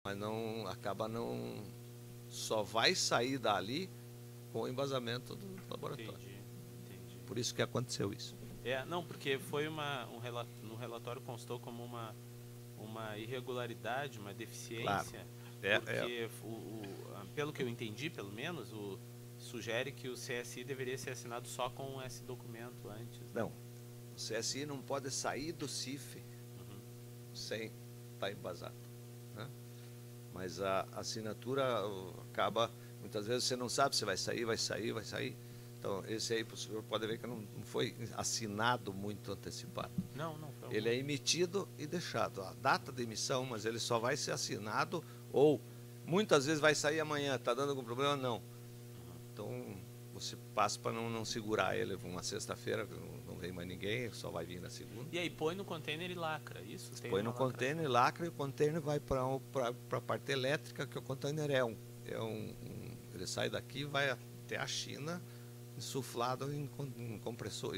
mas não acaba não só vai sair dali com o embasamento do laboratório. Entendi. Por isso que aconteceu isso. Não, porque foi no relatório constou como uma irregularidade, uma deficiência, Claro. porque pelo que eu entendi, pelo menos, sugere que o CSI deveria ser assinado só com esse documento antes. Né? Não, o CSI não pode sair do CIF sem estar embasado. Né? Mas a assinatura acaba, muitas vezes você não sabe se vai sair. Então, esse aí, o senhor pode ver que não foi assinado muito antecipado. Não foi. Ele é emitido e deixado. A data de emissão, mas ele só vai ser assinado, ou muitas vezes vai sair amanhã, está dando algum problema? Não. Então, você passa para não segurar ele uma sexta-feira, não vem mais ninguém, só vai vir na segunda. E aí põe no container e lacra, isso? Põe no container e lacra, e o container vai para a parte elétrica, que o container ele sai daqui e vai até a China, insuflado em compressor,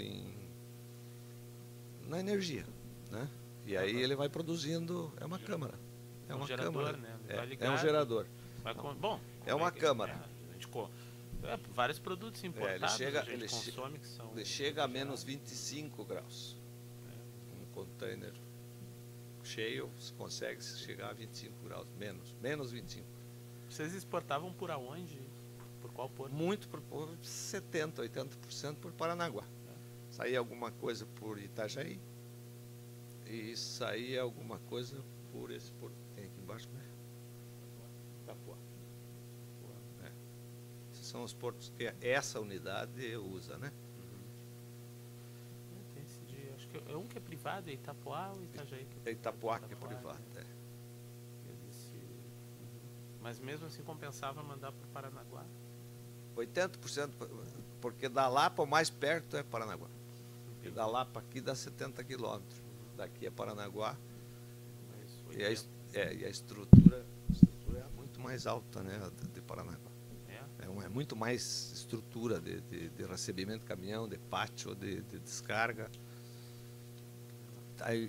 na energia, né? E aí ele vai produzindo, é uma câmara. É uma gerador, câmara. né? É um gerador. Bom, é uma câmara. Vários produtos importados ele consome que são... Ele chega a menos 25 graus. Um container cheio, você consegue chegar a 25 graus, menos 25. Vocês exportavam por aonde? Por qual porto? Muito por 70%, 80% por Paranaguá. Saía alguma coisa por Itajaí e saía alguma coisa por esse porto que tem aqui embaixo, né? Itapuá. Esses são os portos que essa unidade usa, né? Tem esse dia, acho que é um que é privado, é Itapuá ou Itajaí? É Itapuá que é privado, né? Mas mesmo assim compensava mandar para Paranaguá? 80%, porque da Lapa o mais perto é Paranaguá. E da Lapa aqui dá 70 quilômetros. Daqui é Paranaguá. E a estrutura é muito mais alta, né, de Paranaguá. É muito mais estrutura de recebimento de caminhão, de pátio, de descarga.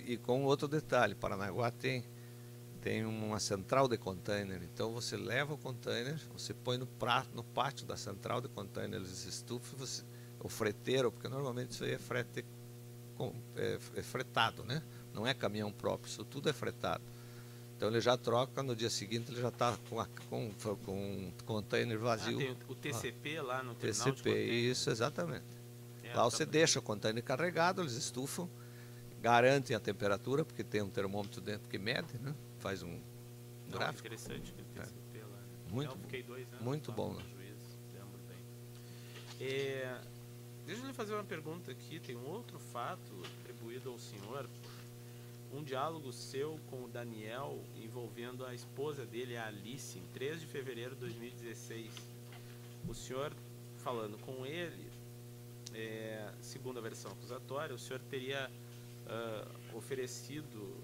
E com outro detalhe, Paranaguá tem uma central de container, então você leva o container, você põe no pátio da central de container, eles estufam, o freteiro, porque normalmente isso aí é frete é fretado, né? Não é caminhão próprio, isso tudo é fretado. Então ele já troca, no dia seguinte ele já está com um container vazio. Tem o TCP lá no terminal de TCP, container. isso, exatamente. Lá você deixa o container carregado, eles estufam, garantem a temperatura, porque tem um termômetro dentro que mede, né? Faz um gráfico. Interessante aquele TCP lá. Né? Muito, eu fiquei 2 anos muito bom, né? Juiz, lembro bem. Deixa eu lhe fazer uma pergunta aqui. Tem um outro fato atribuído ao senhor, um diálogo seu com o Daniel envolvendo a esposa dele, a Alice, em 3 de fevereiro de 2016. O senhor, falando com ele, segundo a versão acusatória, o senhor teria oferecido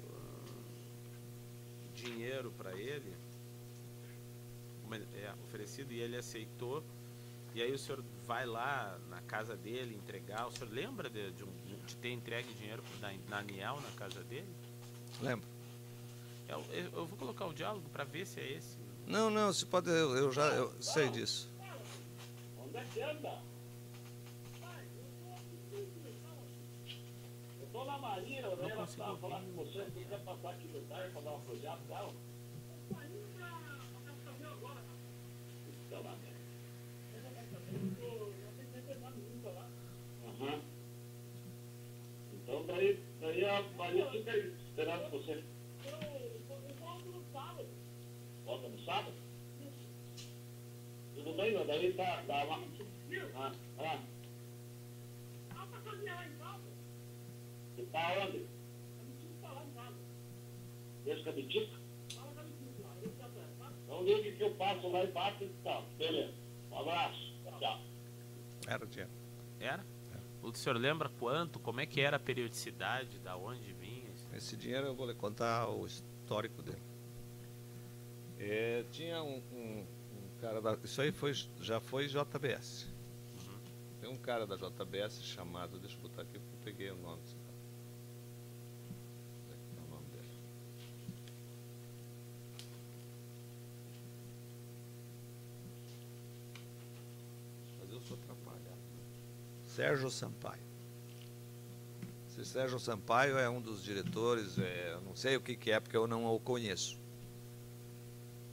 dinheiro para ele, oferecido, e ele aceitou, e aí o senhor vai lá na casa dele entregar. O senhor lembra de ter entregue dinheiro para o Daniel na casa dele? Lembro. Eu vou colocar o diálogo para ver se é esse. Não, você pode, eu sei disso. Onde é que anda? Eu tô na Marinha, ela estava falando com você, você quer passar aqui no tarde para dar uma folhada e tal? Eu tô indo pra fazer agora. Então lá, né? Então daí a Maria fica esperando você. Eu volto no sábado. Volta no sábado? Tudo bem, mas daí dá uma... Ah, pra caminhar lá em casa. Você tá onde? A Bitica tá lá em casa. Deixa com a Bitica? Fala com a Bitica lá, eu tá perto, tá? Então liga que eu passo lá e bato e tal. Beleza. Um abraço. Tchau. Era o dinheiro. Era? O senhor lembra quanto? Como é que era a periodicidade? Da onde vinha? Esse dinheiro eu vou lhe contar o histórico dele. Tinha um cara isso aí já foi JBS. Tem um cara da JBS chamado, deixa eu botar aqui porque eu peguei o nome. Onde é que tá o nome dele? Vou atrapalhar. Sérgio Sampaio. Esse Sérgio Sampaio é um dos diretores, eu não sei o que é, porque eu não o conheço.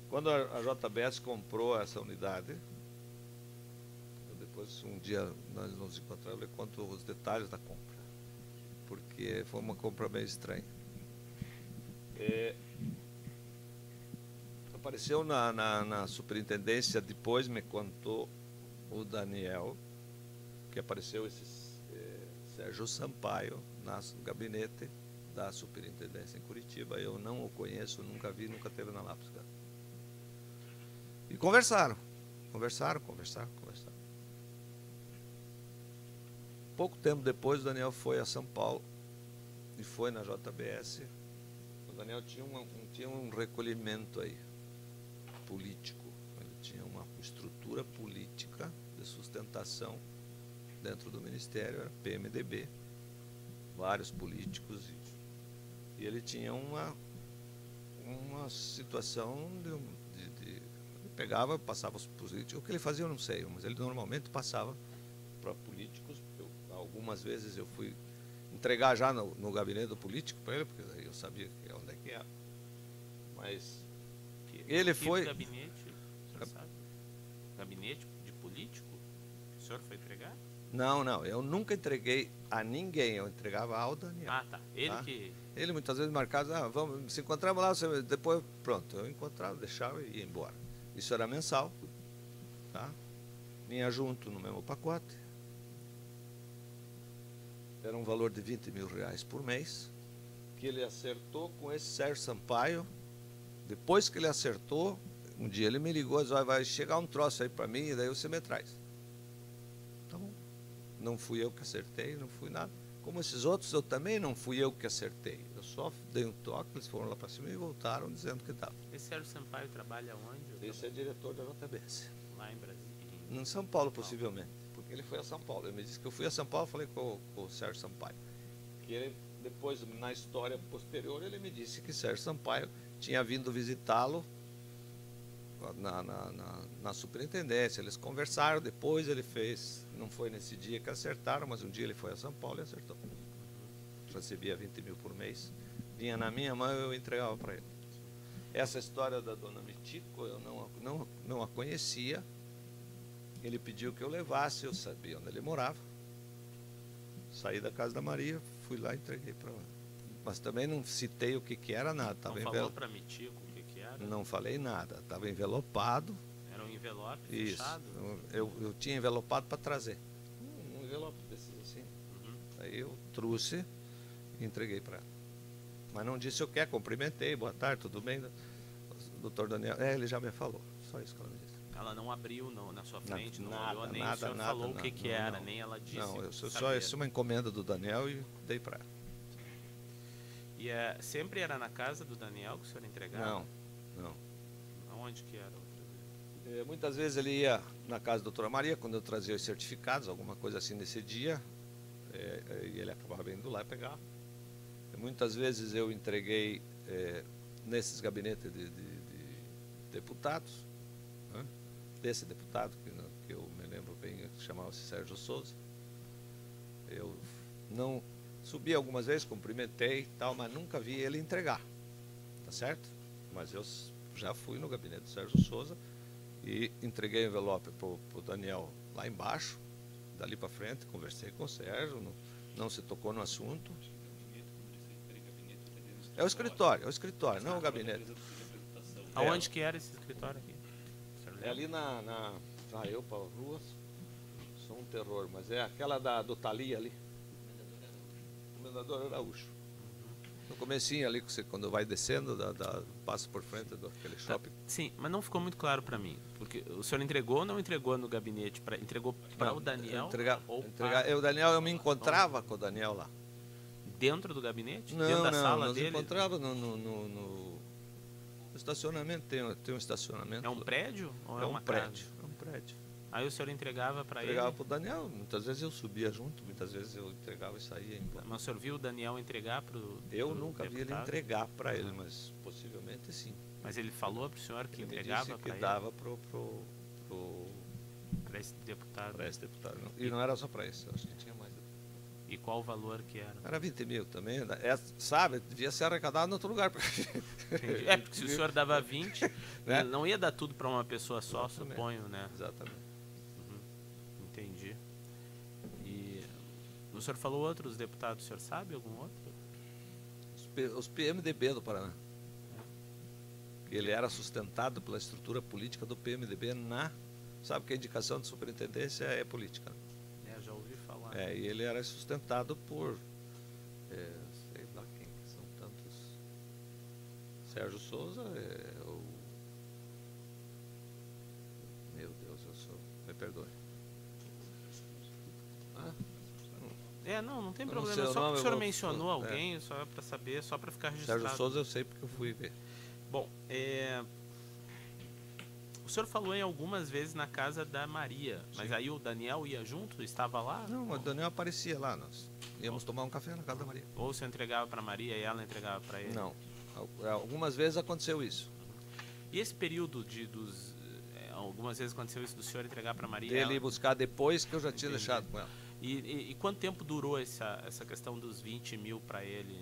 Quando a JBS comprou essa unidade, depois um dia nós nos encontramos, eu conto os detalhes da compra, porque foi uma compra meio estranha. Apareceu na superintendência, depois me contou o Daniel, que apareceu esse Sérgio Sampaio no gabinete da superintendência em Curitiba. Eu não o conheço, nunca vi, nunca teve na Lápis. E conversaram. Pouco tempo depois, o Daniel foi a São Paulo e foi na JBS. O Daniel tinha um recolhimento aí, político. Ele tinha uma estrutura política de sustentação dentro do Ministério, era PMDB, vários políticos, e ele tinha uma situação ele pegava, passava os políticos, o que ele fazia eu não sei, mas ele normalmente passava para políticos. Algumas vezes eu fui entregar já no gabinete do político para ele, porque aí eu sabia onde é que era. Mas ele foi... Gabinete, o senhor sabe? Gabinete de político? O senhor foi entregar? Não, eu nunca entreguei a ninguém, eu entregava ao Daniel. Ah, tá. Ele muitas vezes marcava, vamos, se encontramos lá, depois, pronto, eu encontrava, deixava e ia embora. Isso era mensal, tá? Vinha junto no mesmo pacote. Era um valor de R$20.000 por mês, que ele acertou com esse Sérgio Sampaio. Depois que ele acertou, um dia ele me ligou e disse, vai chegar um troço aí para mim, e daí você me traz. Tá bom. Não fui eu que acertei, não fui nada. Como esses outros, eu também não fui eu que acertei. Eu só dei um toque, eles foram lá para cima e voltaram dizendo que estava. Esse Sérgio Sampaio trabalha onde? Esse é diretor da JBS. Lá em Brasília? Em São Paulo, possivelmente. Porque ele foi a São Paulo. Ele me disse que eu fui a São Paulo, falei com o Sérgio Sampaio. Que ele, depois, na história posterior, ele me disse que Sérgio Sampaio tinha vindo visitá-lo na superintendência. Eles conversaram, depois ele fez, não foi nesse dia que acertaram, mas um dia ele foi a São Paulo e acertou. Recebia 20 mil por mês, vinha na minha mão e eu entregava para ele. Essa história da dona Mitico, eu não a conhecia. Ele pediu que eu levasse, eu sabia onde ele morava. Saí da casa da Maria, fui lá e entreguei para ela. Mas também não citei o que era nada. Não falou para Mitico o que era? Não falei nada, estava envelopado. Era um envelope fechado? Eu tinha envelopado para trazer. Um envelope desses assim. Uhum. Aí eu trouxe e entreguei para ela. Mas não disse o que é, cumprimentei, boa tarde, tudo bem? Doutor Daniel, ele já me falou, só isso que ela me disse. Ela não abriu na sua frente, não nada, olhou, nem nada, o senhor nada, falou nada, o que não, era, não. nem ela disse. Não, eu só isso é uma encomenda do Daniel e dei para ela. E sempre era na casa do Daniel que o senhor entregava? Não. Aonde que era? Muitas vezes ele ia na casa da doutora Maria, quando eu trazia os certificados, alguma coisa assim nesse dia, e ele acabava indo lá e pegar. Muitas vezes eu entreguei nesses gabinetes de deputados, né? Desse deputado, que eu me lembro bem, que chamava-se Sérgio Souza. Eu não subi algumas vezes, cumprimentei e tal, mas nunca vi ele entregar, tá certo? Mas eu já fui no gabinete do Sérgio Souza e entreguei o envelope para o Daniel lá embaixo, dali para frente, conversei com o Sérgio, não se tocou no assunto. É o escritório, não o gabinete. Aonde que era esse escritório aqui? É ali eu para ruas, sou um terror, mas é aquela do Thalia ali. Comendador Araújo. No comecinho ali, quando vai descendo, passa por frente daquele shopping. Sim, mas não ficou muito claro para mim, porque o senhor entregou ou não entregou no gabinete? Entregou para o Daniel? O Daniel, eu me encontrava com o Daniel lá. Dentro do gabinete? Dentro da sala nós dele? encontrava no estacionamento, tem um estacionamento. É um prédio ou é uma prédio? casa? É um prédio. Aí o senhor entregava para ele? Entregava para o Daniel, muitas vezes eu subia junto, muitas vezes eu entregava e saía embora. Mas o senhor viu o Daniel entregar para o Eu nunca vi ele entregar para ele, mas possivelmente sim. Mas ele falou para o senhor que ele entregava me disse para que ele? dava pro Para esse deputado. para esse deputado. E não era só para isso, eu acho que tinha mais. E qual o valor que era? Era 20 mil também. Sabe, devia ser arrecadado em outro lugar. Entendi. É, porque se o senhor dava 20, Né? não ia dar tudo para uma pessoa só, Exatamente. suponho, né? Exatamente. Entendi. E o senhor falou outros deputados, o senhor sabe algum outro? Os PMDB do Paraná. Ele era sustentado pela estrutura política do PMDB Sabe que a indicação de superintendência é política. É, já ouvi falar. E ele era sustentado por, sei lá quem que são tantos. Sérgio Souza, meu Deus, me perdoe. Não tem Eu não problema. sei o Só nome, porque o eu senhor vou- mencionou alguém, só para saber, só para ficar registrado. Sérgio Souza eu sei porque eu fui ver. Bom, o senhor falou em algumas vezes na casa da Maria, mas aí o Daniel ia junto? Estava lá? Não, o Daniel aparecia lá, nós íamos tomar um café na casa da Maria. Ou o senhor entregava para Maria e ela entregava para ele? Não, algumas vezes aconteceu isso. E esse período algumas vezes aconteceu isso do senhor entregar para Maria? Dele ir buscar depois que eu já tinha deixado com ela. E quanto tempo durou essa questão dos 20 mil para ele,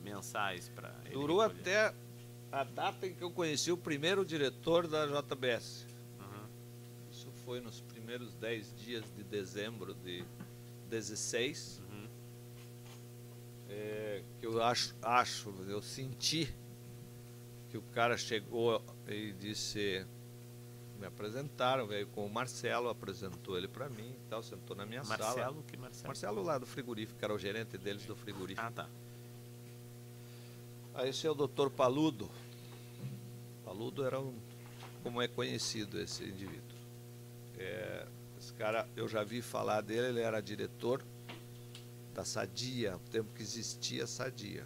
mensais? Durou até a data em que eu conheci o primeiro diretor da JBS. Isso foi nos primeiros 10 dias de dezembro de 16. Que eu senti que o cara chegou e disse... Me apresentaram, veio com o Marcelo, apresentou ele para mim e tal, sentou na minha sala. Marcelo? Que Marcelo? Marcelo lá do frigorífico, que era o gerente deles do frigorífico. Ah, tá. Aí esse é o Dr. Paludo. Paludo era como é conhecido esse indivíduo. Esse cara, eu já vi falar dele, ele era diretor da Sadia, no tempo que existia a Sadia.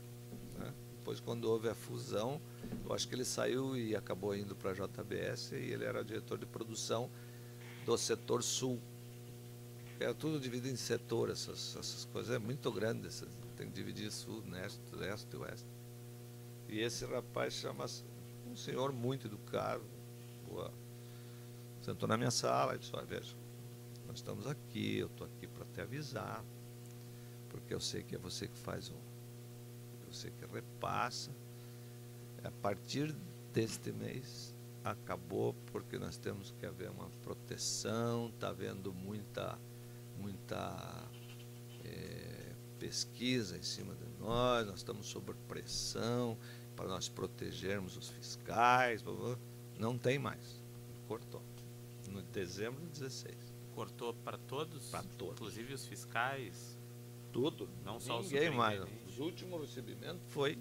Né? Depois, quando houve a fusão, eu acho que ele saiu e acabou indo para a JBS e ele era diretor de produção do setor sul. Era tudo dividido em setor, essas coisas. É muito grande, tem que dividir sul, leste e oeste. E esse rapaz chama-se um senhor muito educado. Sentou na minha sala e disse, olha, veja, nós estamos aqui, eu estou aqui para te avisar, porque eu sei que é você que faz você que repassa. A partir deste mês acabou porque nós temos que haver uma proteção, está havendo muita pesquisa em cima de nós estamos sob pressão para nós protegermos os fiscais, não tem mais, cortou, no dezembro de 16. Cortou para todos? Para todos. Inclusive os fiscais? Tudo, não só ninguém mais, o último recebimento foi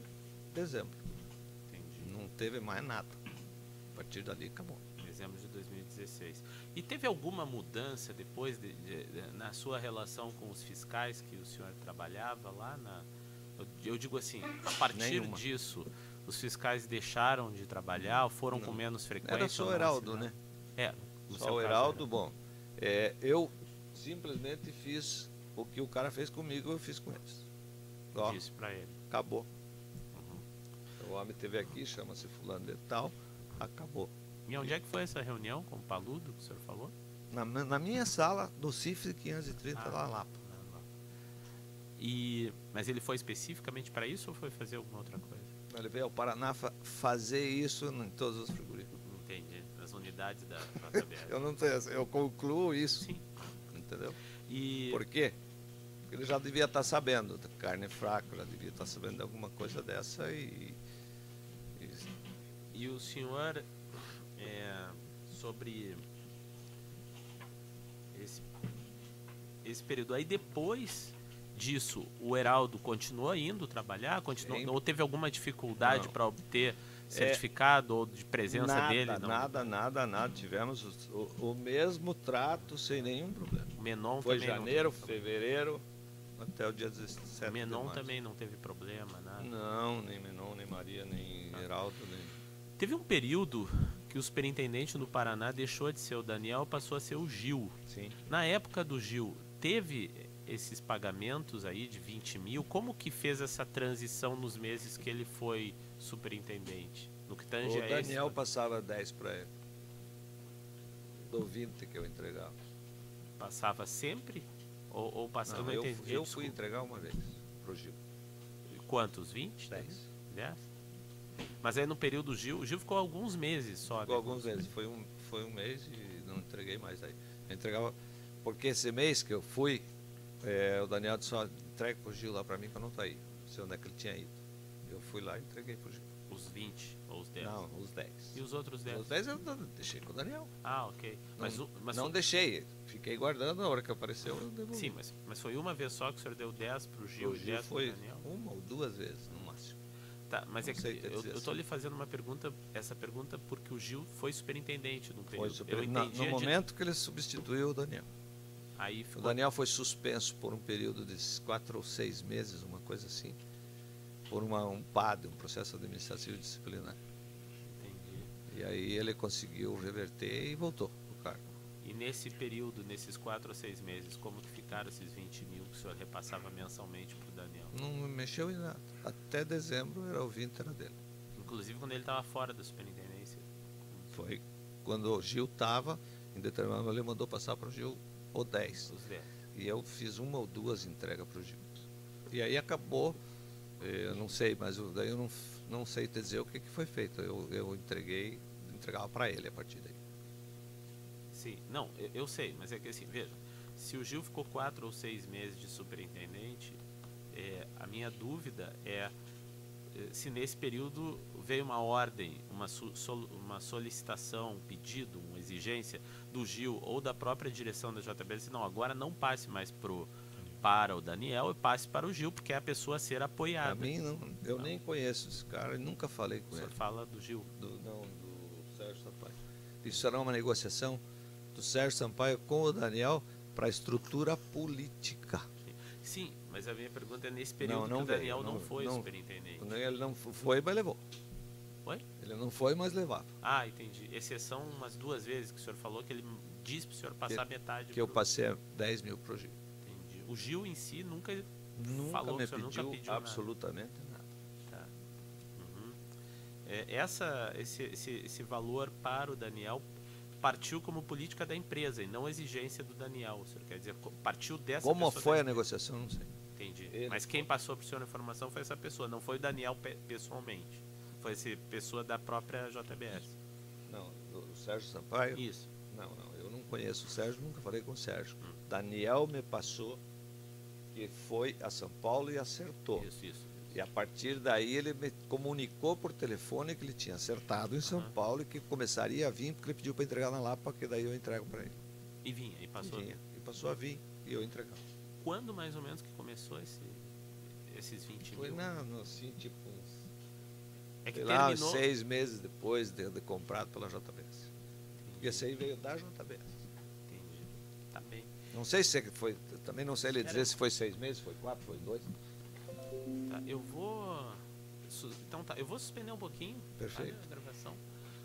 dezembro. Não teve mais nada. A partir dali acabou. Dezembro de 2016. E teve alguma mudança depois na sua relação com os fiscais que o senhor trabalhava lá? Eu digo assim, a partir disso, os fiscais deixaram de trabalhar ou foram com menos frequência? Era só o Heraldo, né? Só o Heraldo, bom. Eu simplesmente fiz o que o cara fez comigo, eu fiz com eles. Disse para ele. Acabou. O homem esteve aqui, chama-se fulano de tal, acabou. E onde é que foi essa reunião com o Paludo que o senhor falou? Na minha sala do CIF 530, lá na Lapa. Mas ele foi especificamente para isso ou foi fazer alguma outra coisa? Ele veio ao Paraná fazer isso em todos os frigoríficos. Entendi, nas unidades da JBS. Eu não sei, eu concluo isso. Sim. Entendeu? Por quê? Porque ele já devia estar sabendo da carne fraca, já devia estar sabendo de alguma coisa dessa E o senhor, sobre esse período, aí depois disso, o Heraldo continuou indo trabalhar? Ou teve alguma dificuldade para obter certificado ou de presença dele? Nada. Tivemos o mesmo trato sem nenhum problema. O Menon foi também janeiro, fevereiro, até o dia 17 o Menon de março. Também não teve problema, nada? Não, nem Menon, nem Maria, nem Heraldo, nem... Teve um período que o superintendente do Paraná deixou de ser o Daniel, passou a ser o Gil. Sim. Na época do Gil, teve esses pagamentos aí de 20 mil? Como que fez essa transição nos meses que ele foi superintendente? No que tange o Daniel passava 10 para ele. do 20 que eu entregava. Passava sempre? Ou passava? Não, Eu não eu, entendi. eu desculpa. fui entregar uma vez pro Gil. Quantos? 20? 10. 10? Mas aí no período o Gil ficou alguns meses só. Ficou né? alguns meses. Foi um mês e não entreguei mais aí. Eu entregava. Porque esse mês que eu fui, o Daniel disse, ó, entrega pro Gil lá pra mim que eu não tô aí. Não sei onde é que ele tinha ido. Eu fui lá e entreguei pro Gil. Os 20 ou os 10? Não, os 10. E os outros 10? Os 10 eu deixei com o Daniel. Ah, ok. Mas Não deixei. Fiquei guardando, a hora que apareceu eu devolvi. Sim, mas foi uma vez só que o senhor deu 10 pro Gil O e Gil 10 pro foi Daniel? uma ou duas vezes no máximo. Tá, mas Não é que sei te eu dizer tô assim. lhe fazendo uma pergunta, essa pergunta porque o Gil foi superintendente num Foi período. Eu no entendi momento que ele substituiu o Daniel. Aí O ficou. Daniel foi suspenso por um período de 4 ou 6 meses, uma coisa assim, por um PAD, um processo administrativo disciplinar. Entendi. E aí ele conseguiu reverter e voltou pro cargo. E nesse período, nesses 4 ou 6 meses, como que ficaram esses 20 mil que o senhor repassava mensalmente pro Daniel? Não mexeu em nada. Até dezembro era o 20 era dele. Inclusive quando ele estava fora da superintendência. Foi quando o Gil estava, em determinado momento ele mandou passar para o Gil o 10. Os 10. E eu fiz uma ou duas entregas para o Gil. E aí acabou, eu não sei, mas daí eu não sei te dizer o que foi feito. Eu entregava para ele a partir daí. Sim, não, eu sei, mas é que assim, veja, se o Gil ficou 4 ou 6 meses de superintendente, a minha dúvida é se nesse período veio uma ordem, uma solicitação, um pedido, uma exigência do Gil ou da própria direção da JBS, não, agora não passe mais para o Daniel e passe para o Gil, porque é a pessoa a ser apoiada. A mim, não, eu nem conheço esse cara e nunca falei com O senhor ele. fala do Gil. Do Sérgio Sampaio. Isso era uma negociação do Sérgio Sampaio com o Daniel para a estrutura política. Sim, mas a minha pergunta é nesse período Não que o Daniel veio, não foi superintendente. Ele não foi, mas levou. Oi? Ele não foi, mas levava. Ah, entendi. Exceção umas 2 vezes que o senhor falou que ele disse para o senhor passar metade. Que eu passei 10 mil pro Gil. Entendi. O Gil em si nunca Nunca falou me que o senhor nunca pediu pediu absolutamente nada. nada. Tá. Uhum. Esse valor para o Daniel partiu como política da empresa e não exigência do Daniel. O senhor quer dizer, partiu dessa Como pessoa foi da a negociação, não sei. Entendi. Ele Mas quem passou para o senhor a informação foi essa pessoa, não foi o Daniel pessoalmente. Foi essa pessoa da própria JBS. Não, o Sérgio Sampaio? Isso. Não, eu não conheço o Sérgio, nunca falei com o Sérgio. Daniel me passou que foi a São Paulo e acertou. Isso. E a partir daí ele me comunicou por telefone que ele tinha acertado em São Paulo e que começaria a vir, porque ele pediu para entregar na Lapa, que daí eu entrego para ele. E vinha, e passou. E passou a vir e eu entregava. Quando mais ou menos que começou esses 20 Foi mil? assim, tipo, É que sei lá, terminou. 6 meses depois de comprado pela JBS. E esse aí veio da JBS. Entendi. Tá bem. Não sei se foi, também não sei ele dizer se foi 6 meses, foi 4, foi 2. Tá, eu vou. Então tá, eu vou suspender um pouquinho. Perfeito. Tá, a gravação.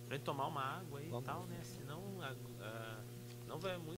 Pra gente tomar uma água aí e Vamos. tal, né? Senão não vai muito.